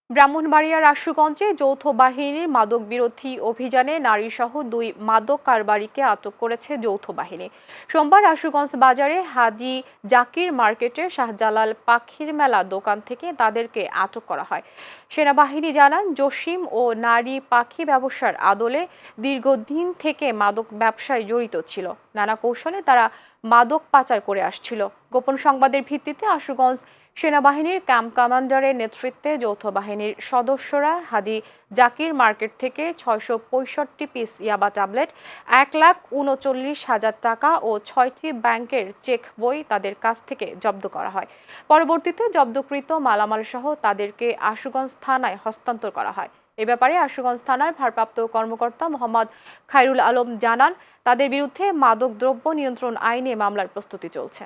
ব্রাহ্মণবাড়িয়ার আশুগঞ্জে যৌথ বাহিনীর মাদক বিরোধী অভিযানে নারীসহ 2 মাদক কারবারিকে আটক করেছে যৌথ বাহিনী। সোমবার আশুগঞ্জ বাজারে হাজী জাকির মার্কেটের শাহজালাল পাখির মেলা দোকান থেকে তাদেরকে আটক করা হয়। সেনাবাহিনী জানান, জসিম ও নারী পাখি ব্যবসার আদলে দীর্ঘদিন থেকে মাদক ব্যবসায় জড়িত ছিল। নানা কৌশলে তারা মাদক পাচার করে আসছিল। গোপন সংবাদের ভিত্তিতে আশুগঞ্জ সেনাবাহিনীর ক্যাম্প কমান্ডারের নেতৃত্বে যৌথ বাহিনীর সদস্যরা হাজী জাকির মার্কেট থেকে 665 পিস ইয়াবা ট্যাবলেট, 1,39,000 টাকা ও 6টি ব্যাংকের চেক বই তাদের কাছ থেকে জব্দ করা হয়। পরবর্তীতে জব্দকৃত মালামাল সহ তাদেরকে আশুগঞ্জ থানায় হস্তান্তর করা হয়। এ ব্যাপারে আশুগঞ্জ থানার ভারপ্রাপ্ত কর্মকর্তা মোহাম্মদ খায়রুল আলম জানান, তাদের বিরুদ্ধে মাদক দ্রব্য নিয়ন্ত্রণ আইনে মামলার প্রস্তুতি চলছে।